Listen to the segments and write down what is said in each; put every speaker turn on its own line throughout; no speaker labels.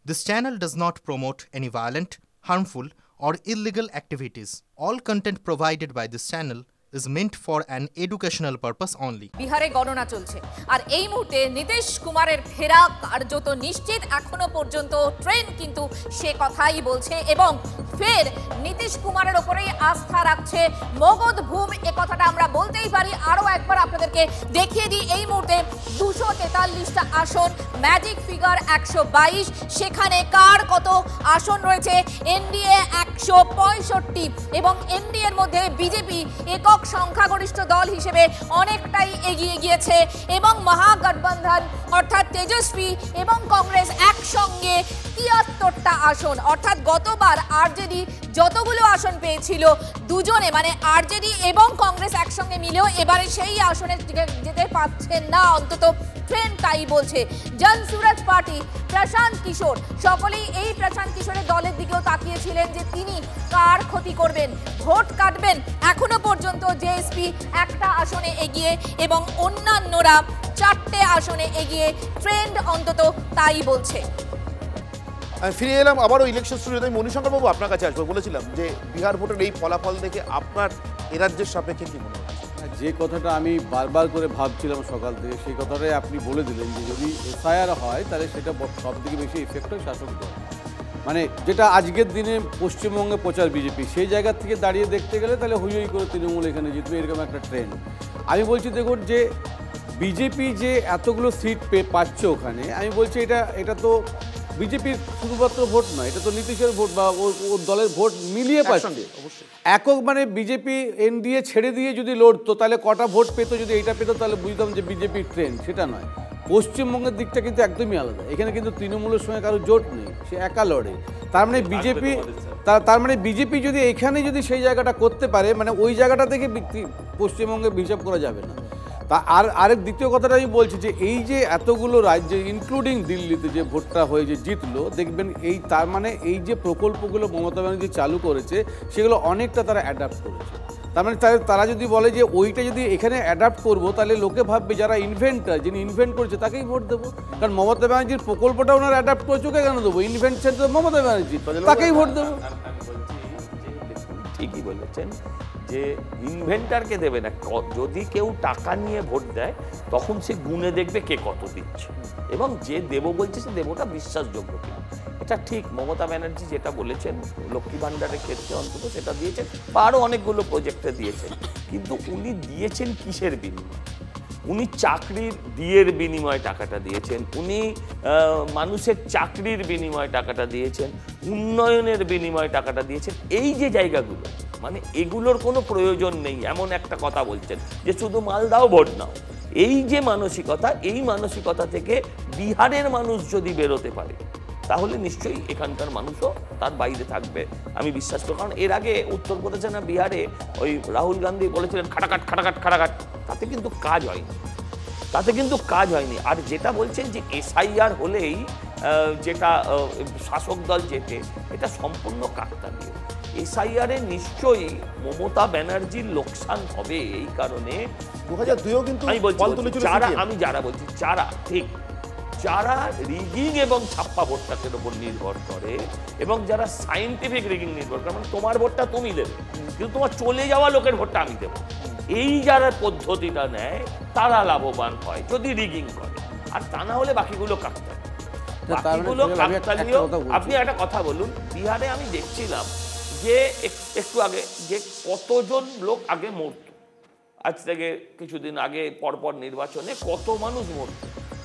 This channel does not promote any violent, harmful, or illegal activities. All content provided by this channel is meant for an educational purpose only.
বিহারে গণনা চলছে আর এই মুহূর্তে নীতিশ কুমারের ফেরা কার্যত নিশ্চিত এখনো পর্যন্ত ট্রেন কিন্তু সে কথাই বলছে এবং ফের নীতিশ কুমারের উপরেই আস্থা রাখছে মগধ ভূম এ কথাটা আমরা বলতেই পারি। আরও একবার আপনাদেরকে দেখিয়ে দিই এই মুহূর্তে 243টা আসন, ম্যাজিক ফিগার 122, সেখানে কার কত আসন রয়েছে এনডিএ 165 এবং এনডিএর মধ্যে বিজেপি একক সংখ্যাগরিষ্ঠ দল হিসেবে অনেকটাই এগিয়ে গিয়েছে এবং মহাগঠবন্ধন অর্থাৎ তেজস্বী এবং কংগ্রেস একসঙ্গে 73টা আসন, অর্থাৎ গতবার আরজেডি যতগুলো আসন পেয়েছিল দুজনে মানে আরজেডি এবং কংগ্রেস একসঙ্গে মিলেও এবারে সেই আসনে যেতে পারছেন না, অন্তত ট্রেন্ড তাই বলছে। জনসুরাজ পার্টি, প্রশান্ত কিশোর, সকলেই এই প্রশান্ত কিশোরের দলের দিকেও তাকিয়েছিলেন যে তিনি কার ক্ষতি করবেন, ভোট কাটবেন। এখনো পর্যন্ত জেএসপি একটা আসনে এগিয়ে এবং অন্যান্যরা 4টে আসনে এগিয়ে, ট্রেন্ড অন্তত তাই বলছে।
আমি ফিরে এলাম আবারও ইলেকশন স্টুডিওতে। আমি মণিশঙ্কর বাবু আপনার কাছে আসবো, বলেছিলাম যে বিহার ভোটের এই ফলাফল দেখে আপনার এ রাজ্যের সাপেক্ষে কি মনে হচ্ছে?
যে কথাটা আমি বারবার করে ভাবছিলাম সকাল থেকে, সেই কথাটাই আপনি বলে দিলেন যে যদি এসআইআর হয় তাহলে সেটা সব থেকে বেশি এফেক্ট হয় শাসক দল। মানে যেটা আজকের দিনে পশ্চিমবঙ্গে প্রচার বিজেপি, সেই জায়গা থেকে দাঁড়িয়ে দেখতে গেলে তাহলে হই হই করে তৃণমূল এখানে জিতবে, এরকম একটা ট্রেন্ড। আমি বলছি দেখুন যে বিজেপি যে এতগুলো সিট পাচ্ছে ওখানে, আমি বলছি এটা তো বিজেপির শুধুমাত্র ভোট নয়, এটা তো নীতিশের ভোট বা ওর দলের ভোট মিলিয়ে পাচ্ছে। একক মানে বিজেপি এনডিএ ছেড়ে দিয়ে যদি লড়তো তাহলে কটা ভোট পেত, যদি এইটা পেত তাহলে বুঝতাম যে বিজেপির ট্রেন্ড। সেটা নয়, পশ্চিমবঙ্গের দিকটা কিন্তু একদমই আলাদা। এখানে কিন্তু তৃণমূলের সঙ্গে কারো জোট নেই, সে একা লড়ে। তার মানে বিজেপি তার মানে বিজেপি যদি এখানে যদি সেই জায়গাটা করতে পারে, মানে ওই জায়গাটা থেকে পশ্চিমবঙ্গে হিসাব করা যাবে না। তা আরেক দ্বিতীয় কথাটা আমি বলছি যে এই যে এতগুলো রাজ্যে ইনক্লুডিং দিল্লিতে যে ভোটটা হয়ে যে জিতলো, দেখবেন এই তার মানে এই যে প্রকল্পগুলো মমতা ব্যানার্জি চালু করেছে সেগুলো অনেকটা তারা অ্যাডাপ্ট করেছে। তার মানে তারা যদি বলে যে ওইটা যদি এখানে অ্যাডাপ্ট করবো তাহলে লোকে ভাববে যারা ইনভেন্টার, যিনি ইনভেন্ট করেছে তাকেই ভোট দেবো। কারণ মমতা ব্যানার্জির প্রকল্পটা ওনারা অ্যাডাপ্ট করেছে, ওকে কেন দেবো? ইনভেন্টর তো মমতা ব্যানার্জি, তাকেই ভোট দেবো।
ঠিকই বলেছেন যে ইনভেন্টারকে দেবে না, যদি কেউ টাকা নিয়ে ভোট দেয় তখন সে গুণে দেখবে কে কত দিচ্ছে এবং যে দেবো বলছে সে দেবোটা বিশ্বাসযোগ্য কিনা। এটা ঠিক মমতা ব্যানার্জি যেটা বলেছেন লক্ষ্মী ভাণ্ডারের ক্ষেত্রে অন্তত সেটা দিয়েছেন বা আরও অনেকগুলো প্রজেক্টে দিয়েছেন, কিন্তু উনি দিয়েছেন কিসের বিনিময়ে? উনি চাকরির দিয়ের বিনিময়ে টাকাটা দিয়েছেন, উনি মানুষের চাকরির বিনিময়ে টাকাটা দিয়েছেন, উন্নয়নের বিনিময়ে টাকাটা দিয়েছেন। এই যে জায়গাগুলো মানে এগুলোর কোনো প্রয়োজন নেই এমন একটা কথা বলছেন যে শুধু মাল দাও ভোট নাও। এই যে মানসিকতা, এই মানসিকতা থেকে বিহারের মানুষ যদি বেরোতে পারে তাহলে নিশ্চয়ই এখানকার মানুষও তার বাইরে থাকবে আমি বিশ্বাস করি। কারণ এর আগে উত্তরপ্রদেশে না বিহারে ওই রাহুল গান্ধী বলেছিলেন খাটাকাট খাটাকাট খাটাকাট, তাতে কিন্তু কাজ হয়নি, আর যেটা বলছেন যে এসআইআর হলেই যেটা শাসক দল জেতে, এটা সম্পূর্ণ কাকতালীয়। এসআইআরে নিশ্চয়ই মমতা ব্যানার্জির লোকসান হবে। এই কারণে
2002 কিন্তু
যারা রিগিং এবং ছাপ্পা ভোটটাকের উপর নির্ভর করে এবং যারা সায়েন্টিফিক রিগিং নির্ভর করে, মানে তোমার ভোটটা তুমি দেবে কিন্তু তোমার চলে যাওয়া লোকের ভোটটা আমি দেবো, এই যারা পদ্ধতিটা নেয় তারা লাভবান হয় যদি রিগিং করে, আর তা না হলে বাকিগুলো কাকতালীয়। আপনি একটা কথা বলুন, বিহারে আমি দেখছিলাম যে একটু আগে যে কতজন লোক আগে মরত, আজ থেকে কিছুদিন আগে পরপর নির্বাচনে কত মানুষ মরত,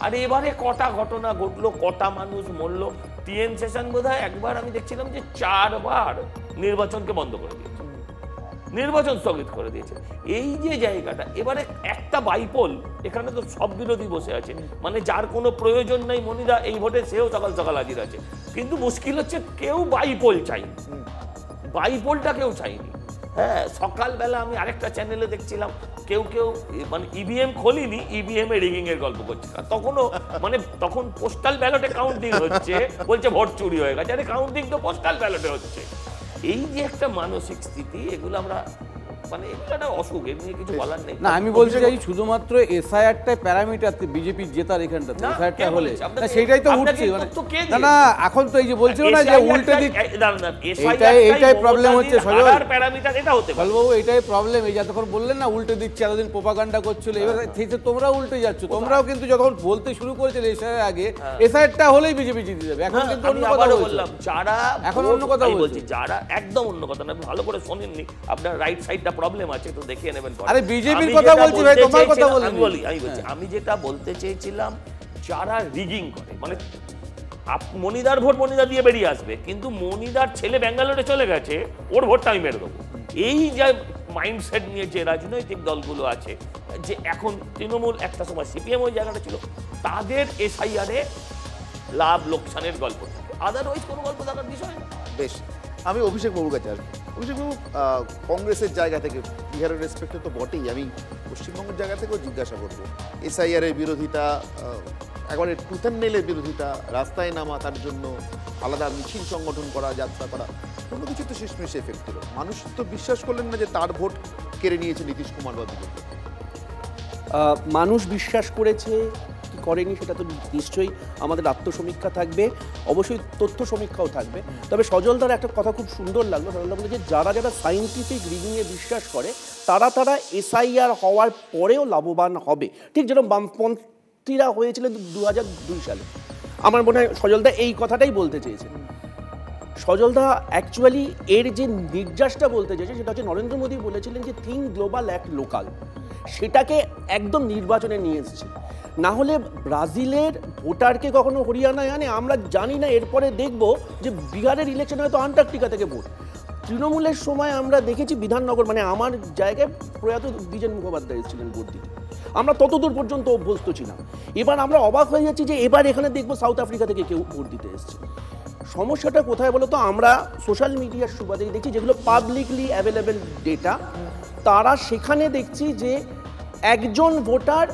আর এবারে কটা ঘটনা ঘটলো, কটা মানুষ মরলো। টিএন সেশন বোধহয় একবার আমি দেখছিলাম যে 4 বার নির্বাচনকে বন্ধ করে দিয়েছে, নির্বাচন স্থগিত করে দিয়েছে। এই যে জায়গাটা এবারে একটা বাইপোল, এখানে তো সব বিরোধী বসে আছে, মানে যার কোনো প্রয়োজন নেই মনিরা এই ভোটে সেও সকাল সকাল হাজির আছে, কিন্তু মুশকিল হচ্ছে কেউ বাইপোল চাইনি, বাইপোলটা কেউ চাইনি। হ্যাঁ, সকালবেলা আমি আরেকটা চ্যানেলে দেখছিলাম কেউ মানে ইভিএম খোলিনি, ইভিএম এ রিগিং এর গল্প করছে, তখন পোস্টাল ব্যালটে কাউন্টিং হচ্ছে, বলছে ভোট চুরি হয়ে গেছে, আরে কাউন্টিং তো পোস্টাল ব্যালটে হচ্ছে। এই যে একটা মানসিক স্থিতি, এগুলো আমরা মানে এটা একটা অসুখ, এমনি কিছু বলার নেই।
না আমি বলছি যে শুধুমাত্র এসআইআরটা প্যারামিটার বিজেপি জেতার এখানটাতে এসআইআরটা হলে সেটাই তো উঠছে না না এখন তো এই যে বলছিল না যে উল্টে দিচ্ছে এইটাই প্রবলেম হচ্ছে সজল
প্যারামিটার এটা হতে পারে
বাবু, এইটাই প্রবলেম। এই যতক্ষণ বললেন না উল্টে দিচ্ছে, এতদিন প্রোপাগান্ডা করছিল, এবার তোমরাও উল্টে যাচ্ছ। তোমরাও কিন্তু যখন বলতে শুরু করেছিলে এসআইআর আগে এসআইআরটা হলেই বিজেপি জিতে যাবে, এখন কিন্তু অন্য কথা বললাম।
যারা
এখন অন্য কথা বলছি,
যারা একদম অন্য কথা না, ভালো করে শোনেননি, আপনার রাইট সাইডটা প্রবলেম আছে তো দেখিয়ে নেবেন।
আরে বিজেপির কথা বলছি ভাই, তোমার কথা বলছি।
আমি বলছি আমি যেটা বলতে চেয়েছিলাম, যারা রিগিং করে, মানে মনিদার ভোট মনিদা দিয়ে বেরিয়ে আসবে, কিন্তু মনিদার ছেলে ব্যাঙ্গালোরে চলে গেছে, ওর ভোটটা আমি মেরে দেবো, এই যে মাইন্ডসেট নিয়ে যে রাজনৈতিক দলগুলো আছে, যে এখন তৃণমূল একটা সময় সিপিএম ওই জায়গাটা ছিল, তাদের এসআইআরে লাভ লোকসানের গল্প, আদারওয়াইজ কোনো গল্প থাকার বিষয় না।
বেশ, আমি অভিষেক বাবুর কাছে আসবো। অভিষেক বাবু, কংগ্রেসের জায়গা থেকে, বিহারের রেসপেক্টে তো বটেই, আমি পশ্চিমবঙ্গের জায়গা থেকেও জিজ্ঞাসা করবো, এসআইআরের বিরোধিতা, একবারে টুথ অ্যান্ড নেলের বিরোধিতা, রাস্তায় নামা, তার জন্য আলাদা মিছিল সংগঠন করা, যাত্রা করা, কোনো কিছু তো শেষমেশ এফেক্ট হলো। মানুষ তো বিশ্বাস করলেন না যে তার ভোট কেড়ে নিয়েছে নীতিশ কুমার বা বিজেপি।
মানুষ বিশ্বাস করেছে কি করেনি সেটা তো নিশ্চয়ই আমাদের আত্মসমীক্ষা থাকবে, অবশ্যই তথ্য সমীক্ষাও থাকবে। তবে সজলদার একটা কথা খুব সুন্দর লাগলো, সজলদা বলে যে যারা যারা সায়েন্টিফিক রিগিংয়ে বিশ্বাস করে তারা এসআইআর হওয়ার পরেও লাভবান হবে, ঠিক যেরকম বামপন্থীরা হয়েছিলেন 2002 সালে। আমার মনে হয় সজলদা এই কথাটাই বলতে চেয়েছেন। সজলদা অ্যাকচুয়ালি এর যে নির্যাসটা বলতে চেয়েছে সেটা হচ্ছে নরেন্দ্র মোদী বলেছিলেন যে থিঙ্ক গ্লোবাল অ্যাক্ট লোকাল, সেটাকে একদম নির্বাচনে নিয়ে এসেছে। না হলে ব্রাজিলের ভোটারকে কখনো হরিয়ানায় আনে আমরা জানি না, এরপরে দেখব যে বিহারের ইলেকশন হয়তো আন্টার্কটিকা থেকে ভোট। তৃণমূলের সময় আমরা দেখেছি বিধাননগর, মানে আমার জায়গায় প্রয়াত দ্বিজেন মুখোপাধ্যায় এসেছিলেন ভোট দিতে, আমরা ততদূর পর্যন্ত অভ্যস্ত ছিলাম। এবার আমরা অবাক হয়ে যাচ্ছি যে এবার এখানে দেখবো সাউথ আফ্রিকা থেকে কেউ ভোট দিতে এসছে। সমস্যাটা কোথায় বলো তো, আমরা সোশ্যাল মিডিয়ার সুবাদে দেখছি যেগুলো পাবলিকলি অ্যাভেলেবেল ডেটা, তারা সেখানে দেখছি যে একজন ভোটার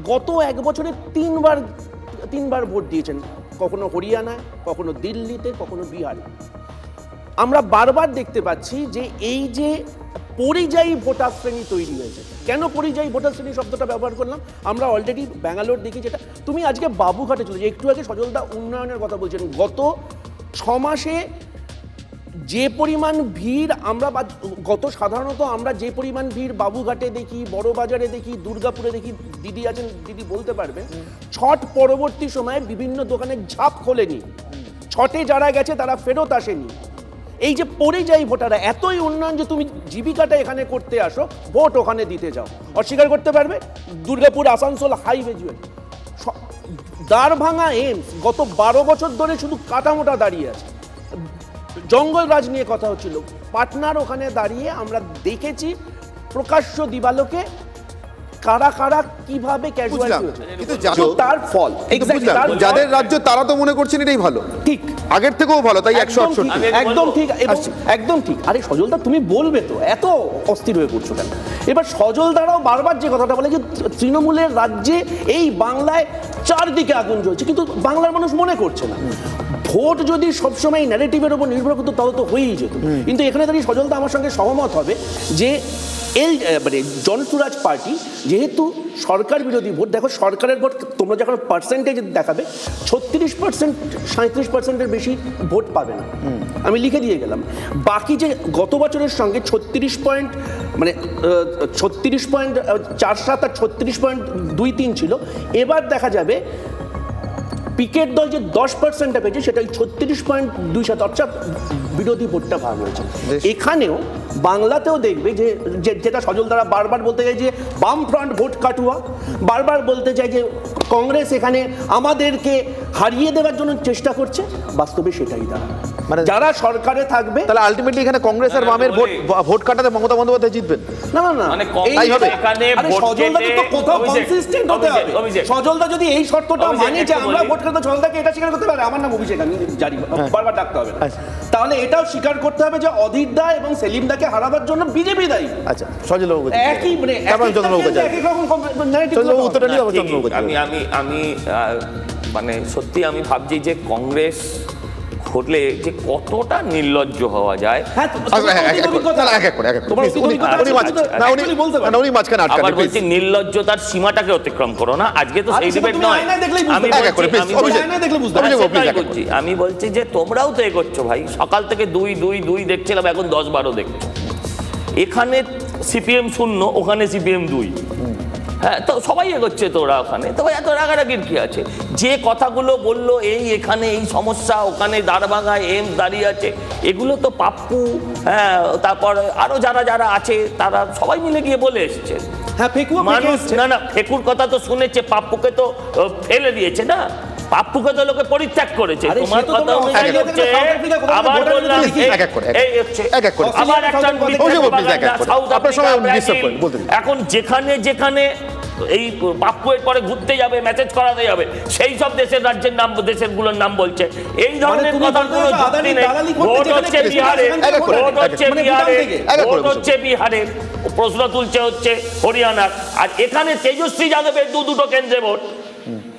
গত এক বছরে তিনবার ভোট দিয়েছেন, কখনো হরিয়ানায়, কখনো দিল্লিতে, কখনো বিহারে। আমরা বারবার দেখতে পাচ্ছি যে এই যে পরিযায়ী ভোটার শ্রেণী তৈরি হয়েছে। কেন পরিযায়ী ভোটার শ্রেণী শব্দটা ব্যবহার করলাম, আমরা অলরেডি ব্যাঙ্গালোর দেখি, যেটা তুমি আজকে বাবুঘাটে চলে যাও, একটু আগে সজলদা উন্নয়নের কথা বলছেন, গত 6 মাসে যে পরিমাণ ভিড় সাধারণত আমরা যে পরিমাণ ভিড় বাবুঘাটে দেখি, বড়বাজারে দেখি, দুর্গাপুরে দেখি, দিদি আছেন, দিদি বলতে পারবেন, ছট পরবর্তী সময়ে বিভিন্ন দোকানে ঝাঁপ খোলেনি, ছটে যারা গেছে তারা ফেরত আসেনি। এই যে পরিযায়ী ভোটাররা, এতই উন্নয়ন যে তুমি জীবিকাটা এখানে করতে আসো, ভোট ওখানে দিতে যাও, অস্বীকার করতে পারবে? দুর্গাপুর আসানসোল হাইওয়ে জুড়ে দ্বারভাঙা এইমস গত 12 বছর ধরে শুধু কাটামোটা দাঁড়িয়ে আছে। জঙ্গলরাজ নিয়ে কথা হচ্ছিল, পাটনার ওখানে দাঁড়িয়ে আমরা দেখেছি প্রকাশ্য দিবালোকে কারা কারা কিভাবে ক্যাজুয়ালিটি হয়েছে, কিন্তু তার ফল
যাদের রাজ্য তারা তো মনে করছেন এটাই ভালো,
ঠিক
আগের থেকেও ভালো, তাই 168
একদম ঠিক, একদম ঠিক। আরে সজলদা তুমি বলবে তো, এত অস্থির হয়ে পড়ছো কেন? এবার সজলদারাও বারবার যে কথাটা বলে যে তৃণমূলের রাজ্যে এই বাংলায় চারদিকে আগুন জ্বলছে, কিন্তু বাংলার মানুষ মনে করছে না। ভোট যদি সবসময় ন্যারেটিভের উপর নির্ভর করতো তাহলে তো হয়েই যেত, কিন্তু এখানে দাঁড়িয়ে সজলদা আমার সঙ্গে সহমত হবে যে জনসুরাজ পার্টি যেহেতু সরকার বিরোধী ভোট, দেখো সরকারের ভোট তোমরা যখন পার্সেন্টেজ দেখাবে 36%, 37%-এর বেশি ভোট পাবে না, আমি লিখে দিয়ে গেলাম। বাকি যে গত বছরের সঙ্গে 36.47 আর 36.23 ছিল, এবার দেখা যাবে পিকেট দল যে 10% পেয়েছে সেটা 36.2, অর্থাৎ বিরোধী ভোটটা ভাগ হয়েছে। এখানেও বাংলাতেও দেখবে যে যেটা সজলদারা বারবার বলতে চাই যে বামফ্রন্ট ভোট কাটুয়া, বারবার বলতে চাই যে কংগ্রেস এখানে আমাদেরকে হারিয়ে দেওয়ার জন্য চেষ্টা করছে, বাস্তবে সেটাই দাঁড়ায়। মানে যারা সরকারে থাকবে তাহলে আলটিমেটলি এখানে কংগ্রেস আর বামের ভোট কাটাতে মমতা বন্দ্যোপাধ্যায় জিতবেন না, না, না, তাই হবে। সজলদাকে তো কোথাও কনসিস্টেন্ট হতে হবে। সজলদা যদি এই শর্তটা মানে যে আমরা ভোট কাটাতে, সজলদাকে এটা স্বীকার করতে পারে আমার নাম অভিষেক, আমি জানি বারবার ডাকতে হবে, তাহলে এটাও স্বীকার করতে হবে যে অধীর দা এবং সেলিম দাকে হারাবার জন্য বিজেপি দায়ী। আচ্ছা, সজলবাবু একই মানে
আমি মানে সত্যি আমি ভাবছি যে কংগ্রেস ঘটলে যে কতটা নির্লজ্জ হওয়া যায়। আবার বলছি নির্লজ্জতার সীমাটাকে অতিক্রম করো না, আজকে তো সেই ডিবেট নয়। আমি বলছি যে তোমরাও তো এগোচ্ছ ভাই, সকাল থেকে 2 দেখছিলাম, এখন 10-12 দেখছো। এখানে সিপিএম 0, ওখানে সিপিএম 2। হ্যাঁ, তো সবাই এগোচ্ছে তো ওরা ওখানে, তো এত রাগারাগির কি আছে? যে কথাগুলো বললো এখানে এই সমস্যা, ওখানে দাঁড়ভাঙায় এমস দাঁড়িয়ে আছে, এগুলো তো পাপ্পু, হ্যাঁ, তারপর আরো যারা আছে তারা সবাই মিলে গিয়ে বলে এসছে। মানুষ না ফেকুর কথা তো শুনেছে, পাপ্পুকে তো ফেলে দিয়েছে না, পাপ্পুকে তো লোকে পরিত্যাগ করেছে। তোমার কথা অনুযায়ী হচ্ছে, আবার বললাম আবার এখন যেখানে এই পাপ্পু এর পরে ঘুরতে যাবে, মেসেজ করাতে যাবে, সেই সব দেশের রাজ্যের নাম, দেশেরগুলোর নাম বলছে। এই ধরনের কথার কোনো যুক্তি নেই। ভোট হচ্ছে বিহারে, প্রশ্ন তুলছে হচ্ছে হরিয়ানার, আর এখানে তেজস্বী যাদবের 2 কেন্দ্রে ভোট,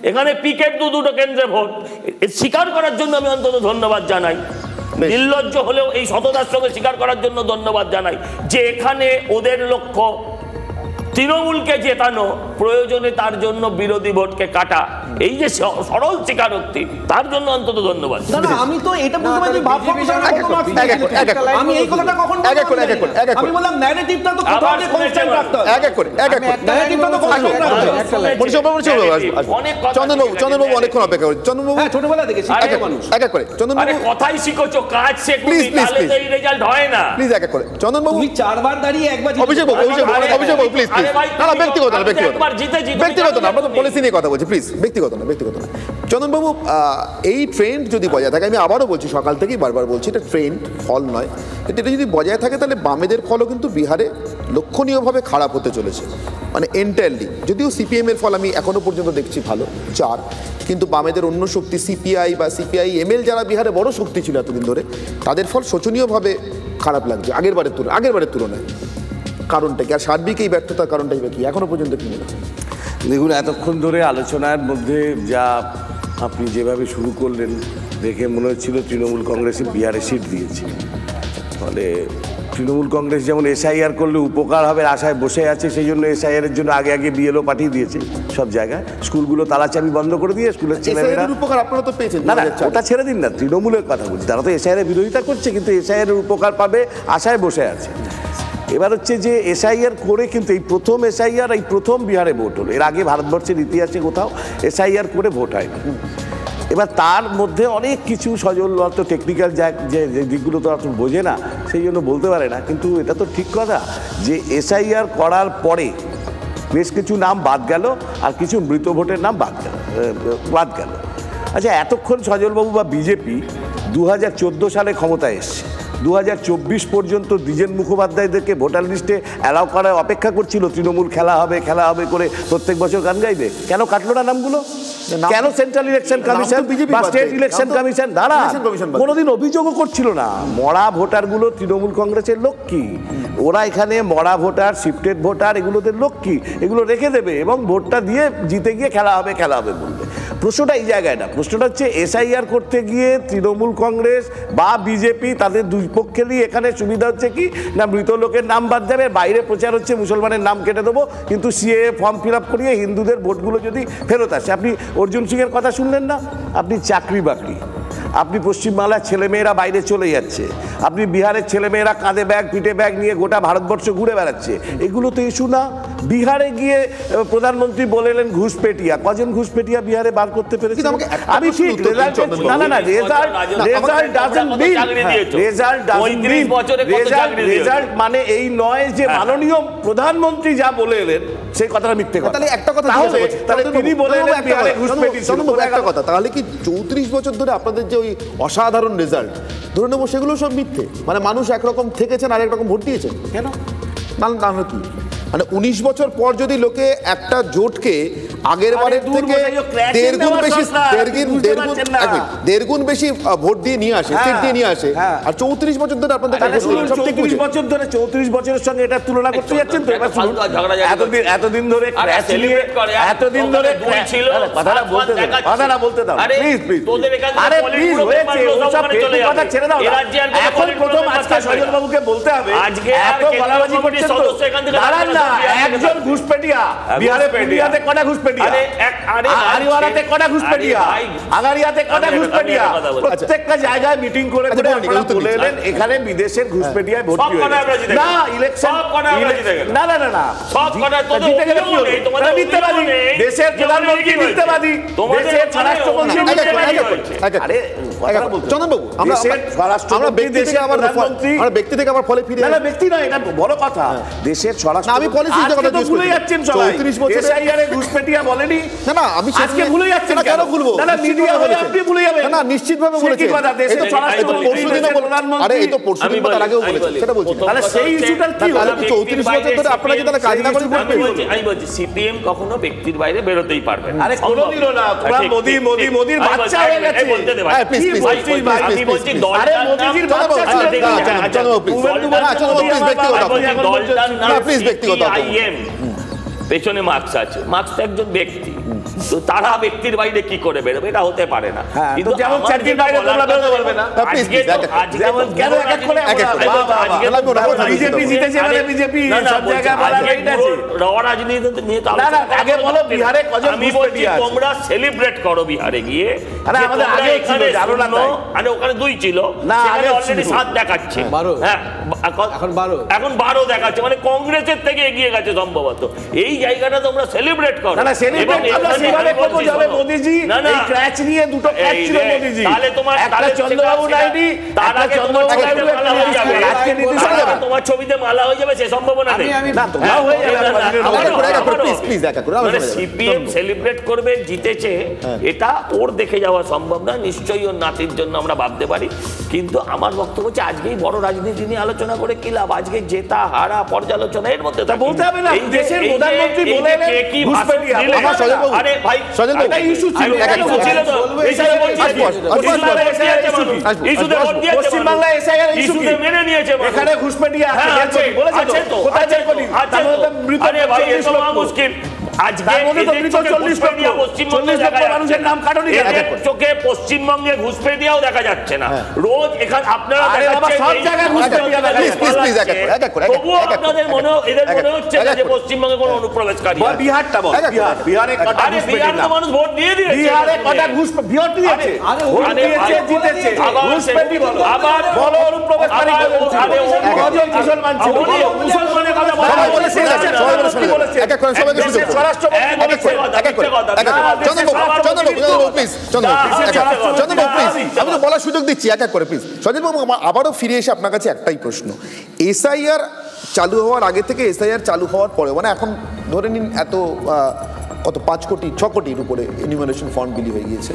এখানে পিকের 2 কেন্দ্রে ভোট। স্বীকার করার জন্য আমি অন্তত ধন্যবাদ জানাই, নির্লজ্জ হলেও এই সততার সঙ্গে স্বীকার করার জন্য ধন্যবাদ জানাই যে এখানে ওদের লক্ষ্য তৃণমূলকে জেতানো, প্রয়োজনে তার জন্য বিরোধী ভোটকে কাটা, এই যে সরল স্বীকারোক্তি, তার জন্য অন্তত ধন্যবাদ।
আমি তো এটা বলতে পারি, আমি এই কথাটা কখন আমি বললাম ন্যারেটিভটা তো কোথাও কনস্ট্যান্ট রাখতে হবে, ন্যারেটিভটা তো কনস্ট্যান্ট রাখতে হবে।
চন্দনবাবু অনেকক্ষণ অপেক্ষা করছে। চন্দনবাবু
ছোটবেলা থেকে মানুষ
এক করে চন্দনবাবু
কথাই শিখোছো, কাজ শেখো, তাহলে তো এই রেজাল্ট হয় না।
প্লিজ এক করে চন্দনবাবু,
তুমি 4 বার দাঁড়িয়ে একবার
অভিষেক বাবু প্লিজ ব্যক্তিগত না, আমরা তো পলিসি নিয়ে কথা বলছি, প্লিজ ব্যক্তিগত না। চন্দনবাবু, এই ট্রেন্ড যদি বজায় থাকে, আমি আবারও বলছি, সকাল থেকেই বারবার বলছি, এটা ট্রেন্ড, ফল নয়, এটা যদি বজায় থাকে তাহলে বামেদের ফলও কিন্তু বিহারে লক্ষণীয়ভাবে খারাপ হতে চলেছে, মানে এন্টায়ারলি। যদিও সিপিএম এর ফল আমি এখনো পর্যন্ত দেখছি ভালো 4, কিন্তু বামেদের অন্য শক্তি সিপিআই বা সিপিআই-এমএল যারা বিহারে বড় শক্তি ছিল এতদিন ধরে, তাদের ফল শোচনীয়ভাবে খারাপ লাগছে আগের বারের তুলনায়। কারণটা কি? আর সার্বিক এই ব্যর্থতার কারণটাই বা কি এখনো পর্যন্ত কি মনে হয়?
দেখুন, এতক্ষণ ধরে আলোচনার মধ্যে যা আপনি যেভাবে শুরু করলেন, দেখে মনে হচ্ছিল তৃণমূল কংগ্রেসে বিহারে সিট দিয়েছে। ফলে তৃণমূল কংগ্রেস যেমন এসআইআর করলে উপকার হবে আশায় বসে আছে, সেই জন্য এসআইআর জন্য আগে বিএলও পাঠিয়ে দিয়েছে সব জায়গায়। স্কুলগুলো তালাচাবি বন্ধ করে দিয়ে স্কুলের ছেলেমেয়েরা
উপকার আপনারা তো পেয়েছেন
না, ওটা ছেড়ে দিন না, তৃণমূলের কথা বলছি, তারা তো এসআইআর বিরোধিতা করছে, কিন্তু এসআইআর উপকার পাবে আশায় বসে আছে। এবার হচ্ছে যে এসআইআর করে কিন্তু এই প্রথম এসআইআর, এই প্রথম বিহারে ভোট হলো, এর আগে ভারতবর্ষের ইতিহাসে কোথাও এসআইআর করে ভোট হয়। এবার তার মধ্যে অনেক কিছু সজল অত টেকনিক্যাল যে দিকগুলো তো অত বোঝে না, সেই জন্য বলতে পারে না, কিন্তু এটা তো ঠিক কথা যে এসআইআর করার পরে বেশ কিছু নাম বাদ গেল, আর কিছু মৃত ভোটের নাম বাদ গেল। আচ্ছা, এতক্ষণ সজলবাবু বা বিজেপি 2014 সালে ক্ষমতায় এসছে, 2024 পর্যন্ত দ্বিজেন মুখোপাধ্যায়দেরকে ভোটার লিস্টে অ্যালাউ করার অপেক্ষা করছিল, তৃণমূল খেলা হবে করে প্রত্যেক বছর গান গাইবে। কেন কাটলো না নামগুলো? কেন সেন্ট্রাল ইলেকশন কমিশন বা স্টেট ইলেকশন কমিশন দ্বারা কোনোদিন অভিযোগও করছিল না? মরা ভোটারগুলো তৃণমূল কংগ্রেসের লক্ষ্মী, ওরা এখানে মরা ভোটার, শিফটেড ভোটার, এগুলোদের লক্ষ্মী, এগুলো রেখে দেবে এবং ভোটটা দিয়ে জিতে গিয়ে খেলা হবে বলবে। প্রশ্নটা এই জায়গায় না, প্রশ্নটা হচ্ছে এসআইআর করতে গিয়ে তৃণমূল কংগ্রেস বা বিজেপি তাদের দুই পক্ষেরই এখানে সুবিধা হচ্ছে কি না, মৃত লোকের নাম বাদ যাবে, বাইরে প্রচার হচ্ছে মুসলমানের নাম কেটে দেবো, কিন্তু সিএএ ফর্ম ফিল আপ করিয়ে হিন্দুদের ভোটগুলো যদি ফেরত আসে। আপনি অর্জুন সিংয়ের কথা শুনলেন না? আপনি চাকরি বাকরি, আপনি পশ্চিমবাংলার ছেলেমেয়েরা বাইরে চলে যাচ্ছে, আপনি বিহারের ছেলেমেয়েরা কাঁধে ব্যাগ পিঠে ব্যাগ নিয়ে গোটা ভারতবর্ষ ঘুরে বেড়াচ্ছে, এগুলো তো ইস্যু না। বিহারে গিয়ে প্রধানমন্ত্রী বলেলেন ঘুষপেটিয়া, কজন ঘুষপেটিয়া বিহারে বার করতে পেরেছে? আমি ঠিক রেজাল্ট মানে এই নয় যে মাননীয় প্রধানমন্ত্রী যা বলে এলেন সেই কথাটা মিথ্যে কথা।
তাহলে একটা কথা
তিনি বলেন বিহারে ঘুষপেটি,
একটা কথা, তাহলে কি 34 বছর ধরে আপনাদের যে ওই অসাধারণ রেজাল্ট ধরে নেবো সেগুলো সব মিথ্যে? মানে মানুষ একরকম থেকেছেন আর একরকম ভোট দিয়েছেন? কেন? না কি মানে 19 বছর পর যদি লোকে একটা জোটকে আগের বারের থেকে দেড় গুণ বেশি ভোট দিয়ে নিয়ে আসে, সিট দিয়ে নিয়ে আসে, আর 34 বছর ধরে আপনাদের
34 বছর ধরে 34 বছরের সঙ্গে এটা তুলনা করতে যাচ্ছেন তো? এতদিন ধরে কথাটা বলতে দাও প্লিজ প্লিজ। আরে প্লিজ হয়েছে, ওসব ফেসবুক কথা ছেড়ে দাও। এখন প্রথম আজকে সজল বাবুকে বলতে হবে এত গলাবাজি করছেন তো। দাঁড়ান না, একজন ঘুষপেটিয়া বিহারে পুরুলিয়াতে কটা ঘুষপেটিয়া, আরিওয়ারাতে কটা ঘুষপেটিয়া, আগারিয়াতে কটা ঘুষপেটিয়া, প্রত্যেকটা জায়গায় মিটিং করে করে আপনারা বলে এলেন এখানে বিদেশের ঘুষপেটিয়ায় ভর্তি হয়েছে। না ইলেকশন না না না না সব কটা জিতে গেলে কি হবে? তোমরা মিথ্যাবাদী, দেশের প্রধানমন্ত্রী মিথ্যাবাদী, দেশের স্বরাষ্ট্রমন্ত্রী মিথ্যাবাদী। আরে
চন্দনবাবু, আমরা ব্যক্তি থেকে আবার ফলে ফিরে,
না ব্যক্তি নয়, এটা বড় কথা। দেশের স্বরাষ্ট্র
আমি পলিসির কথা
তো ভুলে যাচ্ছেন সবাই।
34 বছর
এসআইআর এ ঘুষপেটিয়া বলেনি।
না না, আমি
আজকে ভুলে যাচ্ছেন
না, কেন ভুলবো?
না মিডিয়া হলে আপনি ভুলে যাবেন।
না নিশ্চিতভাবে বলেছেন। এই তো পরশুদিনও বললাম, আরে এই তো পরশুদিন তার আগেও বলেছেন, সেটা বলছি।
তাহলে সেই ইস্যুটা কি হলো?
তাহলে 34 বছর ধরে আপনারা কি তাহলে কাজ না করে
আমি বলছি সিপিএম কখনো ব্যক্তির বাইরে বেরোতেই পারবে না।
আরে কোনোদিনও না। তোমরা মোদির বাচ্চা হয়ে গেছে।
বলতে দে ভাই,
প্লিজ প্লিজ
আমি বলছি
আরে মোদিজির বাচ্চা ছিল।
প্লিজ ব্যক্তিগত
পেছনে মার্কস আছে, মার্কস তো একজন ব্যক্তি, তো তারা ব্যক্তির বাইরে কি করে বেরোবে? এটা হতে পারে না।
কিন্তু যেমন চাকরির বাইরে তোমরা বেরোতে পারবে না। যেমন কেন এক এক করে বিজেপি জিতেছে, মানে বিজেপি সব জায়গায়
রাজনীতি নিয়ে তো
না না, আগে বলো বিহারে কজন
আমি বলছি তোমরা সেলিব্রেট করো বিহারে গিয়ে।
আরে আমাদের আগে ছিল জানো না তাই?
আরে ওখানে 2 ছিল,
না
আগে অলরেডি 7 দেখাচ্ছে।
12
হ্যাঁ এখন 12 দেখাচ্ছে, মানে কংগ্রেসের থেকে এগিয়ে গেছে সম্ভবত। এই জায়গাটা তোমরা সেলিব্রেট করো।
না না সেলিব্রেট আমরা সেইভাবে করব যাবে মোদিজি। এই ক্র্যাচ নিয়ে দুটো ক্র্যাচ ছিল মোদিজি।
তাহলে তোমার
একটা চন্দ্রবাবু নাইডি,
তার আগে চন্দ্রবাবু নাইডি মালা হয়ে যাবে।
আজকে নীতিশ
তোমার ছবিতে মালা হয়ে যাবে, সে সম্ভাবনা নেই।
না তোমরা হয়ে যাবে।
প্লিজ দেখা করে
মানে সিপিএম সেলিব্রেট করবে জিতেছে, এটা ওর দেখে যাওয়া সম্ভব না। নিশ্চয়ই ওর নাতির জন্য আমরা ভাবতে পারি, কিন্তু আমার বক্তব্য হচ্ছে আজকেই বড় রাজনীতি নিয়ে আলোচনা করে কি লাভ? আজকে জেতা হারা পর্যালোচনা এর মধ্যে
তা বলতে হবে না। দেশের প্রধানমন্ত্রী বলে কি ঘুষপেটিয়া।
আমার সজলবাবু,
আরে ভাই
সজলবাবু
এটা ইস্যু ছিল,
ইস্যু ছিল তো এসআইআর ইস্যুতে ভোট দিয়েছে,
পশ্চিম বাংলায় এসআইআর
ইস্যুতে মেনে নিয়েছে।
এখানে ঘুষপেটিয়া আছে বলেছে তো, কোথায় চেক করি?
আরে ভাই এত মুশকিল। আজকে মানুষের নাম কাটনি, চোখে পশ্চিমবঙ্গে ঘুষপেটিয়াও দেখা যাচ্ছে না। রোজ এখানে আপনারা তবুও আপনাদের মনে হচ্ছে না যে পশ্চিমবঙ্গে কোনো অনুপ্রবেশকারী।
বিহারটা বল, বিহারে কটা
বিহার তো মানুষ ভোট দিয়ে দিয়েছে।
বিহারে কটা ঘুষ বিহার দিয়েছে, ভোট দিয়েছে, জিতেছে। ঘুষপেটি বলো, আবার বলো অনুপ্রবেশকারী কজন মুসলমান ছিল? মুসলমানের কথা বলেছে,
এক এক করে সবাইকে সুযোগ দাও। আমি তো বলার সুযোগ দিচ্ছি এক এক করে, প্লিজ। সজলবাবু, আবারও ফিরে এসে আপনার কাছে একটাই প্রশ্ন। এসআইআর চালু হওয়ার আগে থেকে এসআইআর চালু হওয়ার পরে, মানে এখন ধরে নিন এত কত 5 কোটি 6 কোটির উপরে এনিউমারেশন ফর্ম বিলি হয়ে গিয়েছে।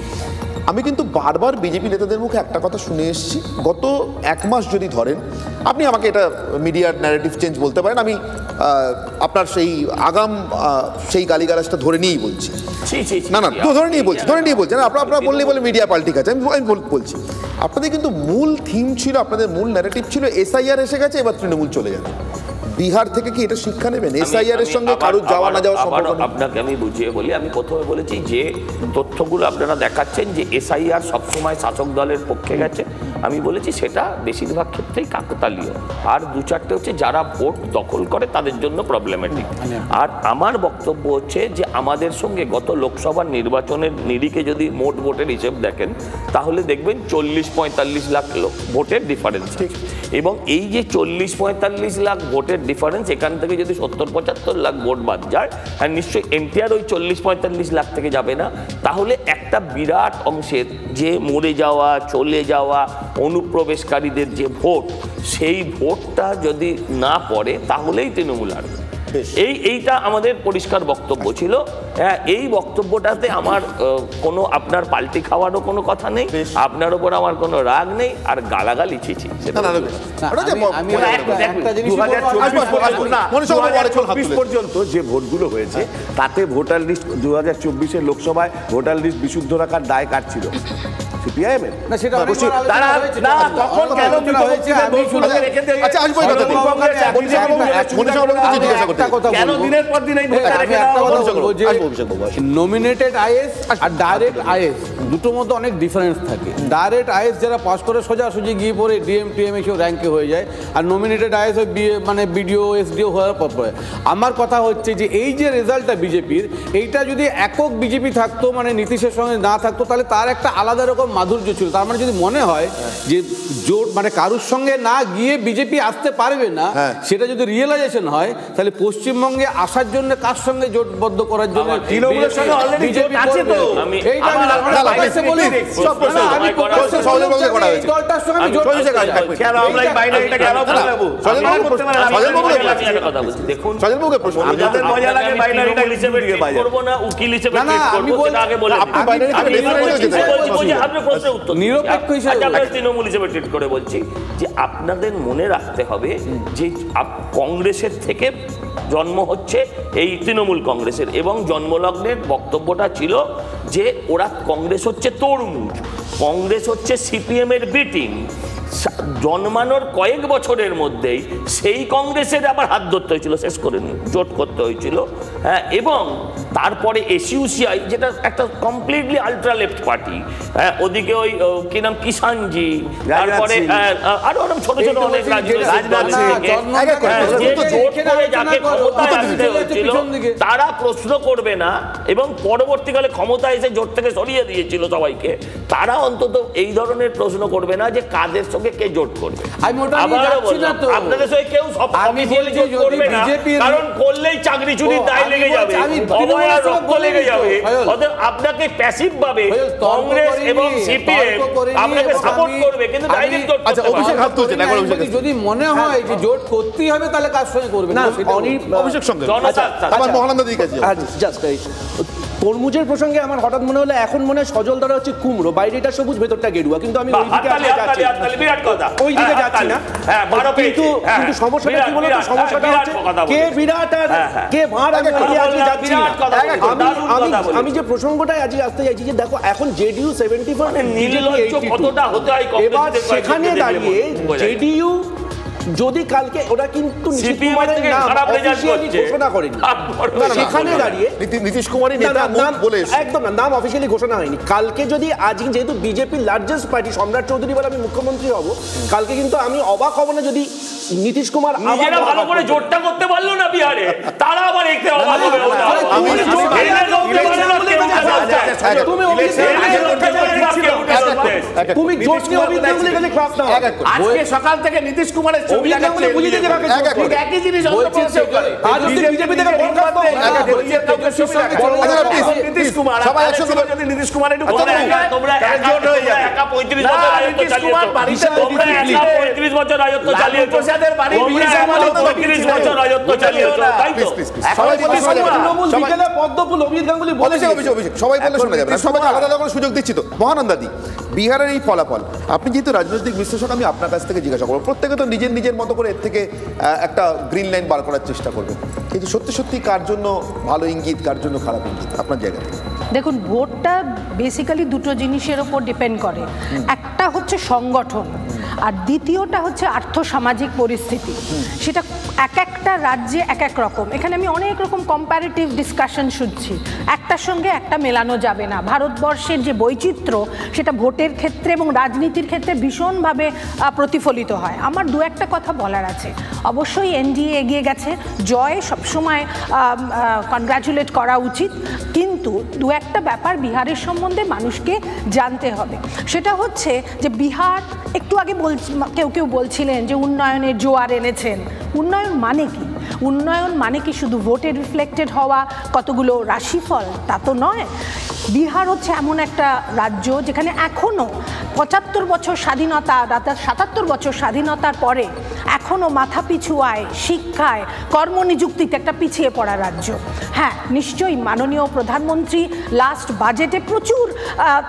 আমি কিন্তু বারবার বিজেপি নেতাদের মুখে একটা কথা শুনে এসেছি, গত 1 মাস যদি ধরেন, আপনি আমাকে এটা মিডিয়ার ন্যারেটিভ চেঞ্জ বলতে পারেন, আমি আপনার সেই আগাম সেই গালিগালাজটা ধরে নিয়েই বলছি। না না ধরে নিয়ে বলছি না, আপনারা বললেই বলে মিডিয়া পাল্টি গেছে। আমি বলছি আপনাদের কিন্তু মূল থিম ছিল, আপনাদের মূল ন্যারেটিভ ছিল এসআইআর এসে গেছে, এবার তৃণমূল চলে যাবে। বিহার থেকে কি এটা শিক্ষা নেবেন? এসআইআর এর সঙ্গে কারোর যাওয়া না যাওয়া সম্পর্ক নেই।
আপনাকে আমি বুঝিয়ে বলি, আমি প্রথমে বলেছি যে তথ্যগুলো আপনারা দেখাচ্ছেন যে এসআইআর সবসময় শাসক দলের পক্ষে গেছে, আমি বলেছি সেটা বেশিরভাগ ক্ষেত্রেই কাকতালীয়। আর 2-4টে হচ্ছে যারা ভোট দখল করে তাদের জন্য প্রবলেমেটিক। আর আমার বক্তব্য হচ্ছে যে আমাদের সঙ্গে গত লোকসভার নির্বাচনের নিরিখে যদি মোট ভোটের হিসেব দেখেন, তাহলে দেখবেন 40-45 লাখ ভোটের ডিফারেন্স। এবং এই যে 40-45 লাখ ভোটের ডিফারেন্স, এখান থেকে যদি 70-75 লাখ ভোট বাদ যায়, আর নিশ্চয়ই এনটিআর ওই 40-45 লাখ থেকে যাবে না, তাহলে একটা বিরাট অংশের যে মরে যাওয়া, চলে যাওয়া অনুপ্রবেশকারীদের যে ভোট, সেই ভোটটা যদি না পড়ে তাহলেই তৃণমূল আসবে। এইটা আমাদের পরিষ্কার বক্তব্য ছিল। হ্যাঁ, এই বক্তব্যটাতে আমার কোনো আপনার পাল্টি খাওয়ারও কোনো কথা নেই, আপনার ওপর আমার কোনো রাগ নেই, আর গালাগালি ছিছি
পর্যন্ত যে ভোটগুলো হয়েছে তাতে ভোটার লিস্ট 2024 লোকসভায় ভোটার লিস্ট বিশুদ্ধ রাখার দায় কার ছিল? সিপিআইএম এর।
না, সেটা
তখন কেন দিনের পর দিন
নমিনেটেড আইএস আর ডাইরেক্ট আইএস দুটোর মধ্যে অনেক ডিফারেন্স থাকে। ডাইরেক্ট আইএস যারা পাস করে সোজাসুজি গিয়ে পরে ডিএম টিএম এসব র্যাঙ্কে হয়ে যায়, আর নমিনেটেড আইএস মানে বিডিও এসডিও হওয়ার পরে। আমার কথা হচ্ছে যে এই যে রেজাল্টটা বিজেপির, এইটা যদি একক বিজেপি থাকতো, মানে নীতিশের সঙ্গে না থাকতো, তাহলে তার একটা আলাদা রকম মাধুর্য ছিল। তার মানে যদি মনে হয় যে জোট মানে কারুর সঙ্গে না গিয়ে বিজেপি আসতে পারবে না, সেটা যদি রিয়েলাইজেশন হয়, তাহলে পশ্চিমবঙ্গে আসার জন্য কার সঙ্গে জোটবদ্ধ করার জন্য বিজেপি আছে। তো
দেখুন, তৃণমূল হিসেবে ট্রিট করে বলছি যে আপনাদের মনে রাখতে হবে যে কংগ্রেসের থেকে জন্ম হচ্ছে এই তৃণমূল কংগ্রেসের, এবং জন্মলগ্নের বক্তব্যটা ছিল যে ওরা কংগ্রেস হচ্ছে তরমুজ, কংগ্রেস হচ্ছে সিপিএম এর বিটিং। জন্মানোর কয়েক বছরের মধ্যেই সেই কংগ্রেসের আবার হাত ধরতে হয়েছিল, শেষ করে নিয়ে জোট করতে হয়েছিল। হ্যাঁ, এবং তারপরে এসইউসিআই, যেটা একটা কমপ্লিটলি আলট্রা লেফট পার্টি, হ্যাঁ, ওদিকে ওই কি নাম কিষাণজি, তারপরে আরো অনেক ছোট ছোট অনেক তারা প্রশ্ন করবে না, এবং পরবর্তীকালে ক্ষমতায় এসে জোট থেকে সরিয়ে দিয়েছিল সবাইকে, তারা অন্তত এই ধরনের প্রশ্ন করবে না যে কাদের সঙ্গে কে জোট করবে। আপনাদের সঙ্গে কেউ করবে না, কারণ করলেই চাকরি চুরির দায় লেগে যাবে, রক্ত লেগে যাবে। অতএব আপনাকে প্যাসিভ ভাবে কংগ্রেস এবং সিপিএম আপনাকে সাপোর্ট করবে, কিন্তু ডাইরেক্ট জোট করতে পারবে না।
যদি মনে হয় যে জোট করতেই হবে, তাহলে কার সঙ্গে করবে না?
অভিষেক সঙ্গে আমার মহানন্দা দিকে
জাস্ট তরমুজের প্রসঙ্গে আমার হঠাৎ মনে হলো, এখন মনে হয় সজল দ্বারা হচ্ছে কুমড়ো, বাইরেটা সবুজ ভেতরটা গেরুয়া, কিন্তু আমি ওই দিকে যাচ্ছি না। কিন্তু সমস্যাটা কি বলতো, সমস্যাটা হচ্ছে কে বিরাট আর কে ভাঁড়, আমি যে প্রসঙ্গটাই আজকে আসতে চাইছি যে দেখো এখন জেডিইউ 74, এবার সেখানে দাঁড়িয়ে জেডিইউ যদি কালকে ওরা কিন্তু ঘোষণা করেনি, সেখানে দাঁড়িয়ে
নীতিশ কুমারই
একদম নাম অফিসিয়ালি ঘোষণা হয়নি। কালকে যদি আজকে যেহেতু বিজেপির লার্জেস্ট পার্টি, সম্রাট চৌধুরী বলে আমি মুখ্যমন্ত্রী হব, কালকে কিন্তু আমি অবাক হব না যদি নীতিশ কুমার
নিজেরা ভালো করে জোটটা করতে পারলো না বিহারে, তারা আবার দেখতে অবাক হবে।
আজকে সকাল থেকে নীতিশ কুমারের ছবি একই জিনিস নীতিশ কুমার নীতিশ কুমার একটু বছর রাজত্ব চালিয়েছে,
সুযোগ দিচ্ছি তো। মহানন্দাদি, বিহারের এই ফলাফল, আপনি যেহেতু রাজনৈতিক বিশ্লেষক, আমি আপনার কাছ থেকে জিজ্ঞাসা করবো। প্রত্যেকে তো নিজের নিজের মতো করে এর থেকে একটা গ্রিন লাইন বার করার চেষ্টা করবে, কিন্তু সত্যি সত্যি কার জন্য ভালো ইঙ্গিত, কার জন্য খারাপ ইঙ্গিত আপনার জায়গা থেকে?
দেখুন, ভোটটা বেসিক্যালি দুটো জিনিসের ওপর ডিপেন্ড করে। একটা হচ্ছে সংগঠন, আর দ্বিতীয়টা হচ্ছে আর্থসামাজিক পরিস্থিতি। সেটা এক একটা রাজ্যে এক এক রকম। এখানে আমি অনেক রকম কম্প্যারেটিভ ডিসকাশন শুনছি, একটার সঙ্গে একটা মেলানো যাবে না। ভারতবর্ষের যে বৈচিত্র্য, সেটা ভোটের ক্ষেত্রে এবং রাজনীতির ক্ষেত্রে ভীষণভাবে প্রতিফলিত হয়। আমার দু একটা কথা বলার আছে। অবশ্যই এনডিএ এগিয়ে গেছে, জয় সবসময় কনগ্র্যাচুলেট করা উচিত, কিন্তু দু একটা ব্যাপার বিহারের সম্বন্ধে মানুষকে জানতে হবে। সেটা হচ্ছে যে বিহার, একটু আগে কেউ কেউ বলছিলেন যে উন্নয়নের জোয়ার এনেছেন। উন্নয়ন মানে কি? উন্নয়ন মানে কি শুধু ভোটে রিফ্লেক্টেড হওয়া, কতগুলো রাশিফল? তা তো নয়। বিহার হচ্ছে এমন একটা রাজ্য যেখানে এখনও 75 বছর স্বাধীনতা, 77 বছর স্বাধীনতার পরে এখনও মাথাপিছু আয়, শিক্ষায়, কর্মনিযুক্তিতে একটা পিছিয়ে পড়া রাজ্য। হ্যাঁ, নিশ্চয়ই মাননীয় প্রধানমন্ত্রী লাস্ট বাজেটে প্রচুর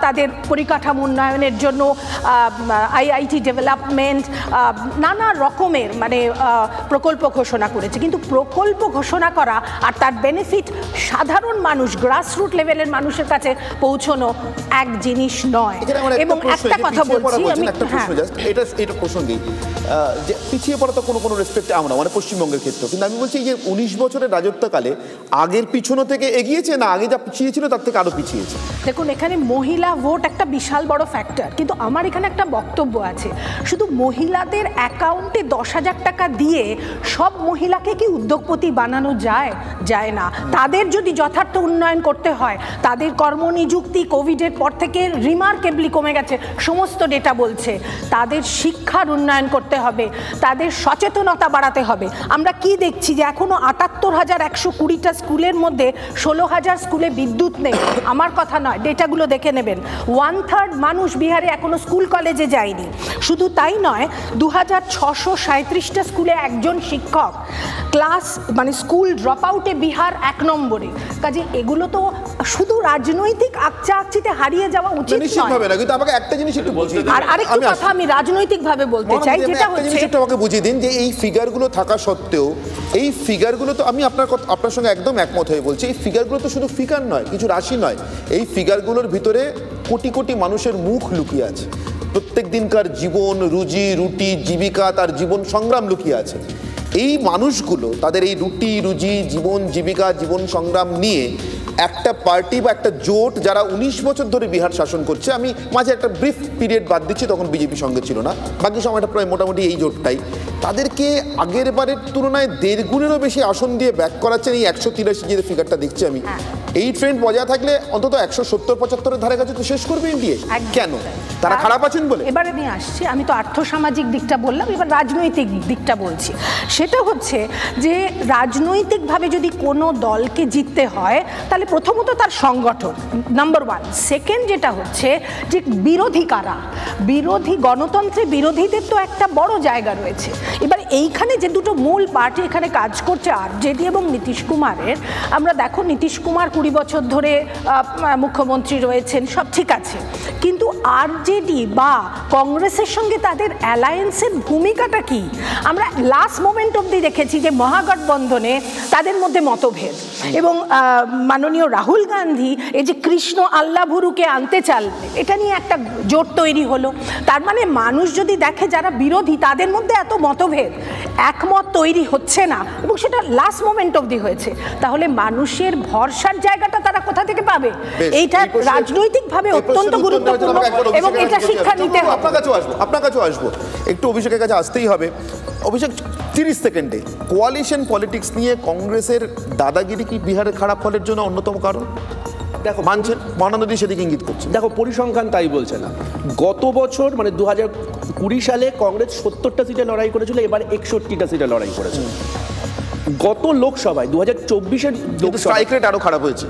তাদের পরিকাঠামো উন্নয়নের জন্য আইআইটি ডেভেলপমেন্ট, নানা রকমের মানে প্রকল্প ঘোষণা করেছে, কিন্তু প্রকল্প ঘোষণা করা আর তার বেনিফিট সাধারণ মানুষ, গ্রাসরুট লেভেলের মানুষের কাছে পৌঁছানো এক জিনিস নয়। এবং একটা কথা বলছি আমি,
এটা প্রসঙ্গেই যে পিছিয়ে পড়া তো কোনো রেসপেক্টে আমরা মানে পশ্চিমবঙ্গের ক্ষেত্রে, কিন্তু আমি বলছি যে 19 বছরের রাজত্বকালে আগের পিছনো থেকে এগিয়েছে না আগে যা পিছিয়ে ছিল তার থেকে আরো পিছিয়েছে?
দেখুন, এখানে মহিলা ভোট একটা বিশাল বড় ফ্যাক্টর, কিন্তু আমার এখানে একটা বক্তব্য আছে। শুধু মহিলাদের অ্যাকাউন্টে 10,000 টাকা দিয়ে সব মহিলাকে কি উদ্যোগপতি বানানো যায়? যায় না। তাদের যদি যথার্থ উন্নয়ন করতে হয়, তাদের কর্মনিযুক্তি কোভিডের পর থেকে রিমার্কেবলি কমে গেছে, সমস্ত ডেটা বলছে। তাদের শিক্ষার উন্নয়ন করতে হবে, তাদের সচেতনতা বাড়াতে হবে। আমরা কি দেখছি যে এখনও 78,120টা স্কুলের মধ্যে 16,000 স্কুলে বিদ্যুৎ নেই। আমার কথা নয়, ডেটাগুলো দেখে নেবেন। 1/3 মানুষ বিহারে এখনো স্কুল কলেজে যায়নি। শুধু তাই নয়, 2,637টা স্কুলে একজন শিক্ষক, ক্লাস মানে স্কুল ড্রপ আউটে বিহার 1 নম্বরে। কাজে এগুলো তো শুধু রাজনৈতিক আকচিতে হারিয়ে যাওয়া উচিত নয়।
কিন্তু আমাকে একটা জিনিস একটু বুঝিয়ে দিন।
আর আরেকটা কথা আমি রাজনৈতিকভাবে বলতে চাই, যেটা হচ্ছে
একটু আমাকে বুঝিয়ে দিন যে এই ফিগারগুলো থাকা সত্ত্বেও এই ফিগারগুলো তো আমি আপনার সঙ্গে একদম একমত হয়ে বলছি, এই ফিগারগুলো তো শুধু ফিগার নয়, কিছু রাশি নয়। এই ফিগারগুলোর ভিতরে কোটি কোটি মানুষের মুখ লুকিয়ে আছে, প্রত্যেক দিনকার জীবন, রুজি রুটি, জীবিকা, তার জীবন সংগ্রাম লুকিয়ে আছে। এই মানুষগুলো তাদের এই রুটি রুজি, জীবন জীবিকা, জীবন সংগ্রাম নিয়ে একটা পার্টি বা একটা জোট যারা 19 বছর ধরে বিহার শাসন করছে, আমি মাঝে একটা ব্রিফ পিরিয়ড বাদ দিচ্ছি, তখন বিজেপি সঙ্গে ছিল না, বাকি সময়টা প্রায় মোটামুটি এই জোটটাই, তাদেরকে আগের বারের তুলনায় 1.5 গুণেরও বেশি আসন দিয়ে ব্যাক করাচ্ছেন। এই 183 যে ফিগারটা দেখছি আমি, এই ট্রেন্ড বজায় থাকলে অন্তত 170-75-এর ধারে কাছে তো শেষ করবে এনডিএ। কেন? তারা খারাপ আছেন বলে?
এবার আমি আসছি, আমি তো আর্থসামাজিক দিকটা বললাম, এবার রাজনৈতিক দিকটা বলছি। সেটা হচ্ছে যে রাজনৈতিকভাবে যদি কোনো দলকে জিততে হয় তাহলে প্রথমত তার সংগঠন নাম্বার 1। সেকেন্ড যেটা হচ্ছে যে বিরোধী কারা, বিরোধী গণতন্ত্রে বিরোধীদের তো একটা বড় জায়গা রয়েছে। এবার এইখানে যে দুটো মূল পার্টি এখানে কাজ করছে, আরজেডি এবং নীতিশ কুমারের, আমরা দেখো নীতিশ কুমার 20 বছর ধরে মুখ্যমন্ত্রী রয়েছেন, সব ঠিক আছে, কিন্তু আরজেডি বা কংগ্রেসের সঙ্গে তাদের অ্যালায়েন্সের ভূমিকাটা কি? আমরা লাস্ট মোমেন্ট অবধি দেখেছি যে মহাগঠবন্ধনে তাদের মধ্যে মতভেদ, এবং মাননীয় রাহুল গান্ধী এই যে কৃষ্ণ আল্লাভুরুকে আনতে চাইলেন, এটা নিয়ে একটা জোট তৈরি হলো। তার মানে মানুষ যদি দেখে যারা বিরোধী তাদের মধ্যে এত মতভেদ, একমত তৈরি হচ্ছে না, এবং সেটা লাস্ট মোমেন্ট অবধি হয়েছে, তাহলে মানুষের ভরসার জায়গাটা তারা কোথা থেকে পাবে? এইটা রাজনৈতিকভাবে অত্যন্ত গুরুত্বপূর্ণ, এবং এটা শিক্ষা নিতে হবে।
আপনার কাছেও আসবো, একটু অভিষেকের কাছে আসতেই হবে। অভিষেক, 30 সেকেন্ডে কোয়ালিশন পলিটিক্স নিয়ে কংগ্রেসের দাদাগিরি কি বিহারের খারাপ ফলের জন্য অন্যতম কারণ? দেখো, মানছেন, মহানন্দী সেদিকে ইঙ্গিত করছে।
দেখো, পরিসংখ্যান তাই বলছে না। গত বছর মানে 2020 সালে কংগ্রেস 70টা সিটে লড়াই করেছিল, এবার 61টা সিটে লড়াই করেছে। গত লোকসভায় 2024-এর
স্ট্রাইক রেট আরো খারাপ হয়েছে।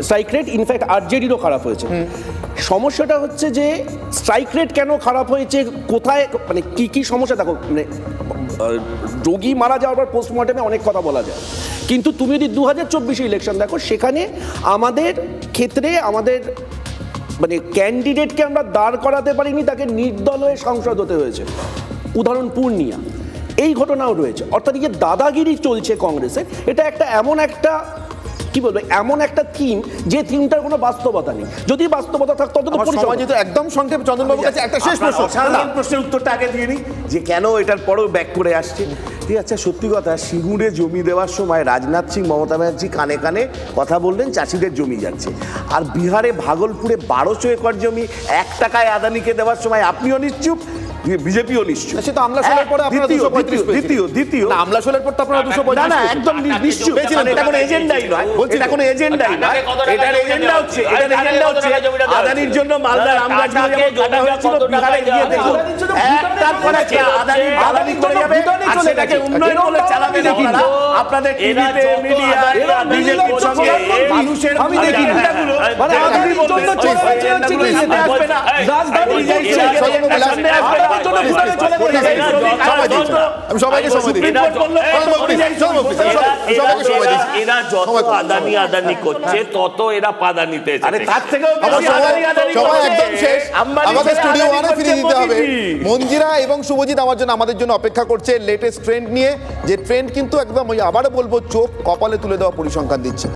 স্ট্রাইক রেট ইনফ্যাক্ট আরজেডিরও খারাপ হয়েছে। সমস্যাটা হচ্ছে যে স্ট্রাইক রেট কেন খারাপ হয়েছে, কোথায় মানে কি সমস্যা? দেখো, মানে রোগী মারা যাওয়ার পর পোস্টমর্টমে অনেক কথা বলা যায়, কিন্তু তুমি যদি 2024 ইলেকশন দেখো, সেখানে আমাদের ক্ষেত্রে আমাদের মানে ক্যান্ডিডেটকে আমরা দাঁড় করাতে পারিনি, তাকে নির্দল হয়ে সাংসদ হতে হয়েছে। উদাহরণ পূর্ণিয়া, এই ঘটনাও রয়েছে। অর্থাৎ এই যে দাদাগিরি চলছে কংগ্রেসের, এটা এমন একটা কি বলবো, এমন একটা থিম যে থিমটার কোনো বাস্তবতা নেই। যদি বাস্তবতা থাকতো
তো একদম সংক্ষেপ। চন্দনবাবুর কাছে একটা শেষ প্রশ্ন,
সাধারণ প্রশ্নের উত্তরটা আগে দিয়ে নিই, যে কেন এটার পরেও ব্যাক করে আসছে। ঠিক আছে, সত্যি কথা, সিঙ্গুরে জমি দেওয়ার সময় রাজনাথ সিং, মমতা ব্যানার্জি কানে কানে কথা বললেন চাষিদের জমি যাচ্ছে, আর বিহারে ভাগলপুরে 1200 একর জমি 1 টাকায় আদানিকে দেওয়ার সময় আপনিও নিশ্চুপ, বিজেপিও নিশ্চয়।
সে তো আমলাশোলের পরে আপনারা 235
দ্বিতীয়
না আমলাশোলের পর তো আপনারা 235
না একদম নিশ্চয় পেয়েছিলেন। এটা কোনো এজেন্ডাই নয়, এটা কোনো এজেন্ডাই নয়, এটার এজেন্ডা হচ্ছে আদানির জন্য মালদার আম গাছগুলো যেমন কাটা হয়েছিল বিহারে গিয়ে দেখুন একটার পর একটা আদানির দালালি করে যাবে আর সেটাকে উন্নয়ন বলে চালাবে আপনারা আপনাদের টিভিতে মিডিয়ায় বিজেপির সঙ্গে মানুষের আমি দেখি মানে আদানির জন্য চলে যাচ্ছে কি আসবে না রাজধানী যাইছে
আমি সবাইকে সময় দিই।
এরা যত আদানি আদানি করছে তত এরা পাদানিতে
আরে তার থেকেও
সবাই একদম শেষ। আমাদের স্টুডিও ওয়ানে ফিরে দিতে হবে। মঞ্জিরা এবং শুভজিৎ আমাদের জন্য অপেক্ষা করছে লেটেস্ট ট্রেন্ড নিয়ে, যে ট্রেন্ড কিন্তু একদম আবারও বলবো চোখ কপালে তুলে দেওয়া পরিসংখ্যান দিচ্ছে।